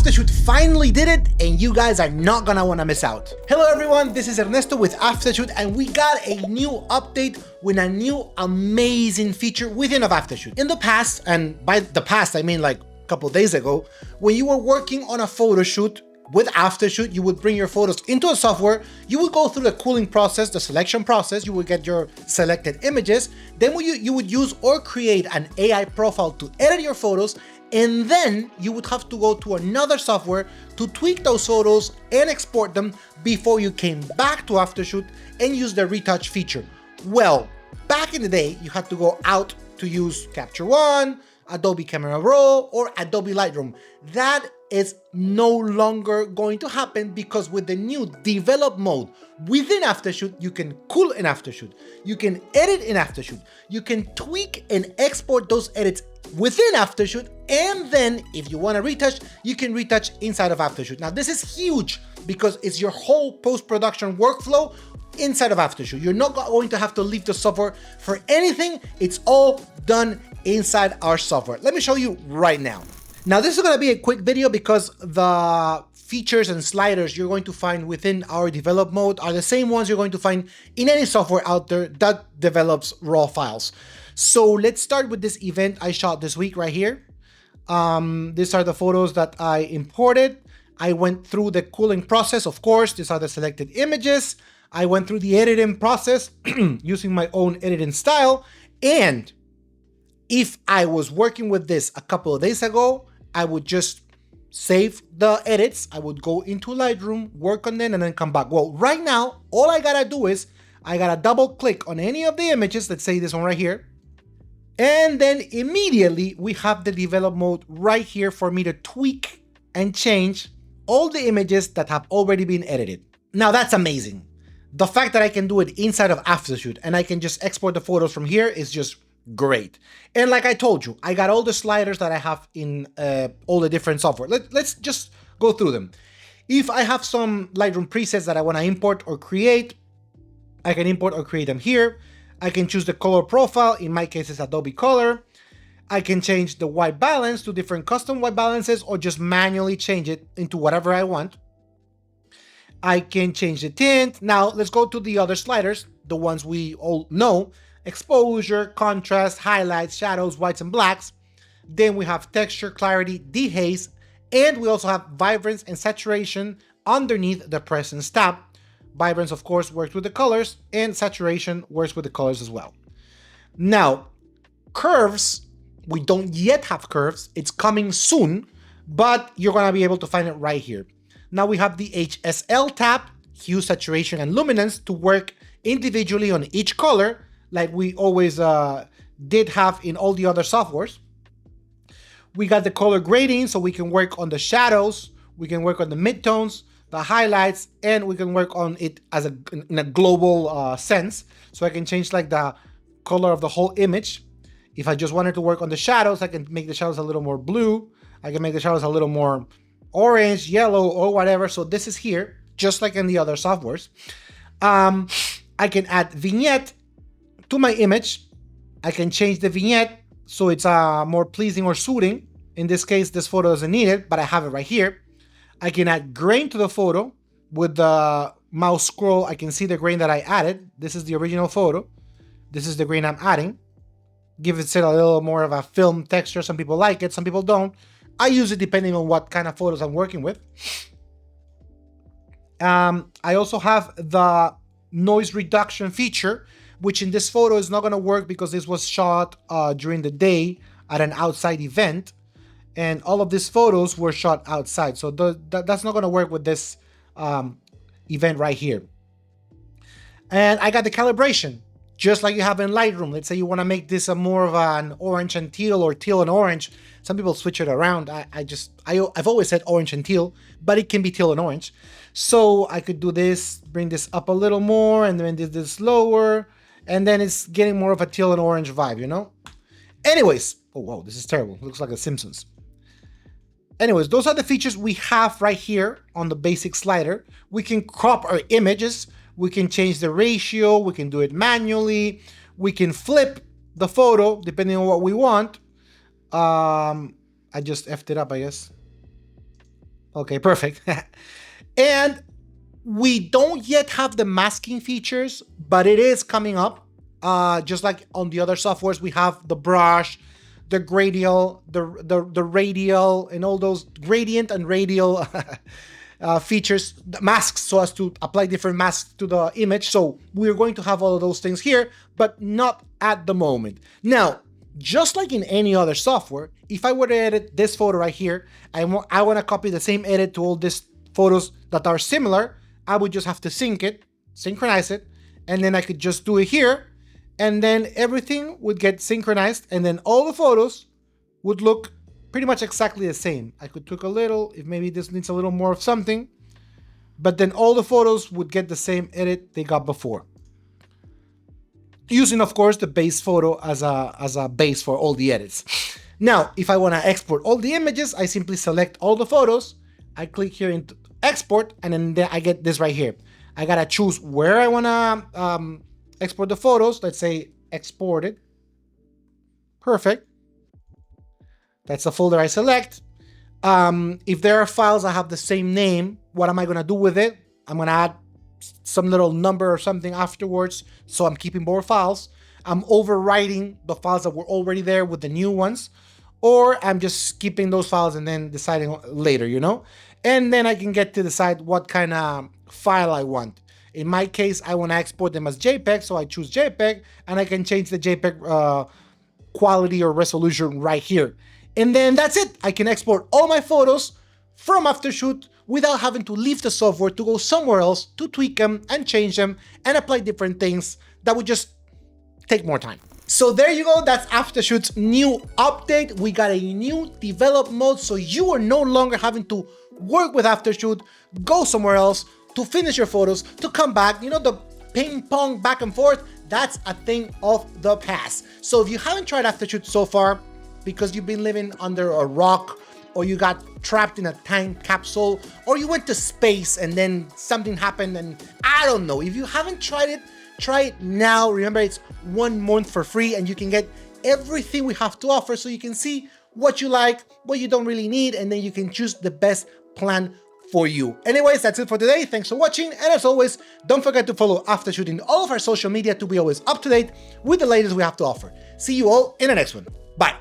Aftershoot finally did it, and you guys are not gonna wanna miss out. Hello everyone, this is Ernesto with Aftershoot, and we got a new update with a new amazing feature within of Aftershoot. In the past, and by the past I mean like a couple days ago, when you were working on a photo shoot with Aftershoot, you would bring your photos into a software, you would go through the culling process, the selection process, you would get your selected images, then you would use or create an AI profile to edit your photos, and then you would have to go to another software to tweak those photos and export them before you came back to Aftershoot and use the retouch feature. Well, back in the day, you had to go out to use Capture One, Adobe Camera Raw, or Adobe Lightroom. That is no longer going to happen because with the new develop mode within Aftershoot, you can cull in Aftershoot, you can edit in Aftershoot, you can tweak and export those edits within Aftershoot, and then if you want to retouch, you can retouch inside of Aftershoot. Now this is huge because it's your whole post-production workflow inside of Aftershoot. You're not going to have to leave the software for anything. It's all done inside our software. Let me show you right now. Now this is going to be a quick video because the features and sliders you're going to find within our develop mode are the same ones you're going to find in any software out there that develops raw files. So let's start with this event I shot this week right here. These are the photos that I imported. I went through the culling process, of course. These are the selected images. I went through the editing process using my own editing style. And if I was working with this a couple of days ago, I would just save the edits. I would go into Lightroom, work on them, and then come back. Well, right now, all I gotta do is I gotta double click on any of the images. Let's say this one right here. And then immediately we have the develop mode right here for me to tweak and change all the images that have already been edited. Now that's amazing. The fact that I can do it inside of Aftershoot and I can just export the photos from here is just great. And like I told you, I got all the sliders that I have in all the different software. Let's just go through them. If I have some Lightroom presets that I want to import or create, I can import or create them here. I can choose the color profile. In my case, it's Adobe Color. I can change the white balance to different custom white balances or just manually change it into whatever I want. I can change the tint. Now let's go to the other sliders, the ones we all know: exposure, contrast, highlights, shadows, whites and blacks. Then we have texture, clarity, dehaze, and we also have vibrance and saturation underneath the presence tab. Vibrance, of course, works with the colors, and saturation works with the colors as well. Now, curves, we don't yet have curves. It's coming soon, but you're gonna be able to find it right here. Now we have the HSL tab, hue, saturation, and luminance, to work individually on each color, like we always did have in all the other softwares. We got the color grading, so we can work on the shadows, we can work on the midtones, the highlights, and we can work on it as in a global sense. So I can change like the color of the whole image. If I just wanted to work on the shadows, I can make the shadows a little more blue. I can make the shadows a little more orange, yellow, or whatever. So this is here, just like in the other softwares. I can add vignette to my image. I can change the vignette so it's more pleasing or suiting. In this case, this photo doesn't need it, but I have it right here. I can add grain to the photo. With the mouse scroll, I can see the grain that I added. This is the original photo. This is the grain I'm adding. Give it a little more of a film texture. Some people like it, some people don't. I use it depending on what kind of photos I'm working with. I also have the noise reduction feature, which in this photo is not going to work because this was shot during the day at an outside event. And all of these photos were shot outside. So that's not going to work with this event right here. And I got the calibration, just like you have in Lightroom. Let's say you want to make this a more of an orange and teal or teal and orange. Some people switch it around. I've always said orange and teal, but it can be teal and orange. So I could do this, bring this up a little more, and then do this lower. And then it's getting more of a teal and orange vibe, you know? Anyways, oh, wow, this is terrible. It looks like The Simpsons. Anyways, those are the features we have right here on the basic slider. We can crop our images. We can change the ratio. We can do it manually. We can flip the photo depending on what we want. I just effed it up, I guess. Okay, perfect. And we don't yet have the masking features, but it is coming up. Just like on the other softwares, we have the brush, the gradient, the radial, and all those gradient and radial features, masks, so as to apply different masks to the image. So we're going to have all of those things here, but not at the moment. Now, just like in any other software, if I were to edit this photo right here, I want to copy the same edit to all these photos that are similar, I would just have to sync it, synchronize it, and then I could just do it here, and then everything would get synchronized, and then all the photos would look pretty much exactly the same. I could tweak a little, if maybe this needs a little more of something, but then all the photos would get the same edit they got before. Using, of course, the base photo as a base for all the edits. Now, if I want to export all the images, I simply select all the photos, I click here into export, and then I get this right here. I gotta choose where I want to export the photos. Let's say export it. Perfect. That's the folder I select. If there are files that have the same name, what am I gonna do with it? I'm gonna add some little number or something afterwards, so I'm keeping more files. I'm overwriting the files that were already there with the new ones, or I'm just keeping those files and then deciding later, you know? And then I can get to decide what kind of file I want. In my case, I want to export them as JPEG, so I choose JPEG, and I can change the JPEG quality or resolution right here. And then that's it. I can export all my photos from Aftershoot without having to leave the software to go somewhere else to tweak them and change them and apply different things that would just take more time. So there you go, that's Aftershoot's new update. We got a new develop mode, so you are no longer having to work with Aftershoot, go somewhere else to finish your photos, to come back. You know, the ping pong back and forth, that's a thing of the past. So if you haven't tried Aftershoot so far, because you've been living under a rock, or you got trapped in a time capsule, or you went to space and then something happened and I don't know. If you haven't tried it, try it now. Remember, it's 1 month for free and you can get everything we have to offer, so you can see what you like, what you don't really need, and then you can choose the best plan for you. Anyways, that's it for today. Thanks for watching. And as always, don't forget to follow Aftershoot in all of our social media to be always up to date with the latest we have to offer. See you all in the next one. Bye.